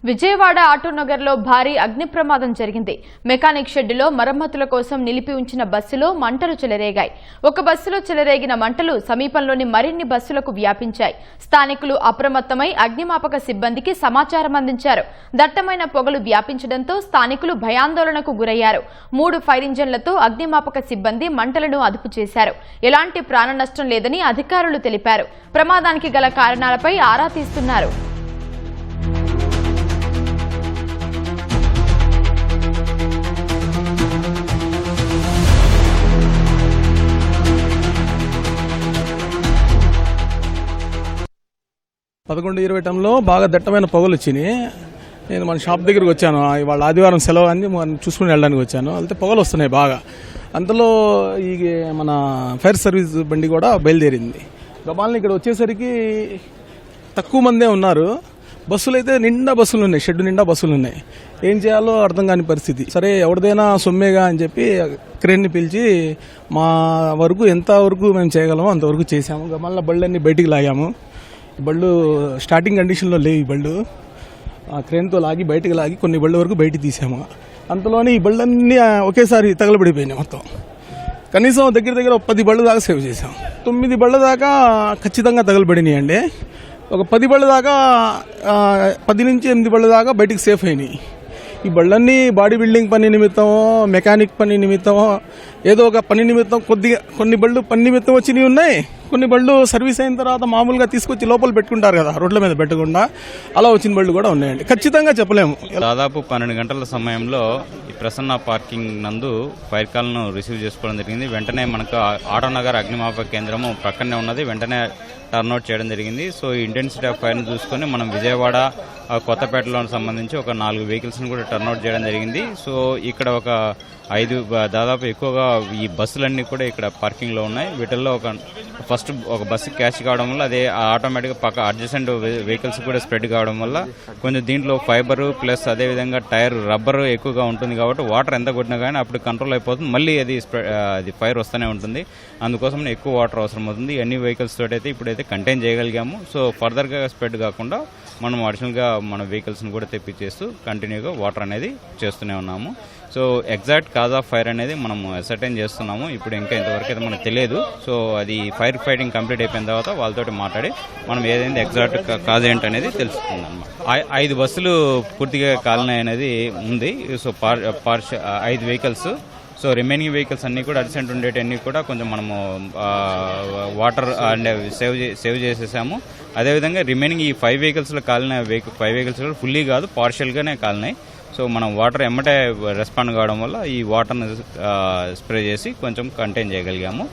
విజయవాడ ఆటోనగర్లో భారీ అగ్ని ప్రమాదం జరిగింది. మెకానిక్ షెడ్డులో మరమ్మతుల కోసం నిలిపి ఉంచిన బస్సులో మంటలు చెలరేగాయి. ఒక బస్సులో చెలరేగిన మంటలు సమీపంలోని మరిన్ని బస్సులకు వ్యాపించాయి. స్థానికులు అప్రమత్తమై అగ్నిమాపక సిబ్బందికి సమాచారం అందించారు. దట్టమైన పొగలు వ్యాపించడంతో స్థానికులు భయాందోళనకు గురయ్యారు. 3 ఫైర్ ఇంజన్లతో అగ్నిమాపక సిబ్బంది మంటలను అదుపు చేశారు. ఎలాంటి ప్రాణ నష్టం లేదని అధికారులు తెలిపారు. ప్రమాదానికి గల కారణాలపై ఆరా తీస్తున్నారు. పదకొండు 20 టైంలో బాగా దట్టమైన పొగలు వచ్చినాయి. నేను మన షాప్ దగ్గరికి వచ్చాను. ఇవాళ ఆదివారం సెలవు అని మనం చూసుకుని వెళ్ళడానికి వచ్చాను. అయితే పొగలు వస్తున్నాయి బాగా. అంతలో ఈ మన ఫైర్ సర్వీస్ బండి కూడా బయలుదేరింది. గబాల్ని ఇక్కడ వచ్చేసరికి తక్కువ మందే ఉన్నారు. బస్సులు అయితే నిండా బస్సులు ఉన్నాయి, షెడ్ నిండా బస్సులు ఉన్నాయి. ఏం చేయాలో అర్థం కాని పరిస్థితి. సరే ఎవరిదైనా సొమ్మేగా అని చెప్పి క్రేన్ని పిలిచి మా వరకు ఎంతవరకు మేము చేయగలమో అంతవరకు చేసాము. గబాల్ని బళ్ళన్నీ బయటికి లాగాము. బళ్ళు స్టార్టింగ్ కండిషన్లో లేవు. ఈ బళ్ళు ఆ క్రేన్తో లాగి బయటకు లాగి కొన్ని బళ్ళ వరకు బయటికి తీసాము. అంతలోనే ఈ బళ్ళన్నీ ఒకేసారి తగలబడిపోయినాయి మొత్తం. కనీసం దగ్గర 10 బళ్ళు దాకా సేవ్ చేసాం. 9 బళ్ళ దాకా ఖచ్చితంగా తగలబడినాయి అండి. ఒక 10 బళ్ళ దాకా 10 నుంచి 8 బళ్ళ దాకా బయటికి సేఫ్ అయినాయి. ఈ బళ్ళన్నీ బాడీ బిల్డింగ్ పని నిమిత్తమో మెకానిక్ పని నిమిత్తమో ఏదో ఒక పని నిమిత్తం కొన్ని బళ్ళు పని నిమిత్తం వచ్చినవి ఉన్నాయి. కొన్ని బళ్ళు సర్వీస్ అయిన తర్వాత మామూలుగా తీసుకొచ్చి లోపల పెట్టుకుంటారు కదా, రోడ్ల మీద పెట్టకుండా, అలా వచ్చిన బళ్ళు కూడా ఉన్నాయండి. ఖచ్చితంగా చెప్పలేము. దాదాపు 12 గంటల సమయంలో ఈ ప్రసన్న పార్కింగ్ నందు ఫైర్ కాల్ను రిసీవ్ చేసుకోవడం జరిగింది. వెంటనే మనకు ఆటోనగర్ అగ్నిమాపక కేంద్రము ప్రక్కనే ఉన్నది. వెంటనే టర్న్అవుట్ చేయడం జరిగింది. సో ఈ ఇంటెన్సిటీ ఆఫ్ ఫైర్ను చూసుకొని మనం విజయవాడ కొత్తపేటలో సంబంధించి ఒక 4 వెహికల్స్ని కూడా టర్న్అవుట్ చేయడం జరిగింది. సో ఇక్కడ ఒక 5 దాదాపు ఎక్కువగా ఈ బస్సులన్నీ కూడా ఇక్కడ పార్కింగ్లో ఉన్నాయి. వీటిల్లో ఫస్ట్ ఒక బస్సు క్యాచ్ కావడం వల్ల అదే ఆటోమేటిక్గా పక్క అడ్జసెంట్ వెహికల్స్ కూడా స్ప్రెడ్ కావడం వల్ల కొంచెం దీంట్లో ఫైబరు ప్లస్ అదేవిధంగా టైర్ రబ్బర్ ఎక్కువగా ఉంటుంది కాబట్టి వాటర్ ఎంత కొట్టినా కానీ అప్పుడు కంట్రోల్ అయిపోతుంది. మళ్ళీ అది ఫైర్ వస్తూనే ఉంటుంది. అందుకోసం ఎక్కువ వాటర్ అవసరం అవుతుంది. అన్ని వెహికల్స్ తోటి అయితే ఇప్పుడైతే కంటైన్ చేయగలిగాము. సో ఫర్దర్గా స్ప్రెడ్ కాకుండా మనం అడిషనల్గా మన వెహికల్స్ని కూడా తెప్పించేస్తూ కంటిన్యూగా వాటర్ అనేది చేస్తూనే ఉన్నాము. So exact cause of fire అనేది మనం అసర్టైన్ చేస్తున్నాము. ఇప్పుడు ఇంకా ఇంతవరకు అయితే మనకు తెలియదు. సో అది ఫైర్ ఫైటింగ్ కంప్లీట్ అయిపోయిన తర్వాత వాళ్ళతోటి మాట్లాడి మనం ఏదైతే ఎగ్జాక్ట్ కాజ్ ఏంటి అనేది తెలుస్తుంది అన్నమాట. 5 బస్సులు పూర్తిగా కాలనీ అనేది ఉంది. So 5 vehicles. So remaining vehicles అన్నీ కూడా అడిసెంట్ ఉండేటన్నీ కూడా కొంచెం మనము వాటర్ అండ్ సేవ్ చేసేసాము. అదేవిధంగా రిమైనింగ్ ఈ 5 వెహికల్స్లో కాలిన 5 వెహికల్స్ కూడా ఫుల్లీ కాదు, పార్షియల్గానే కాలినాయి. సో మనం వాటర్ ఎమ్మటే రెస్పాండ్ కావడం వల్ల ఈ వాటర్ని స్ప్రే చేసి కొంచెం కంటైన్ చేయగలిగాము.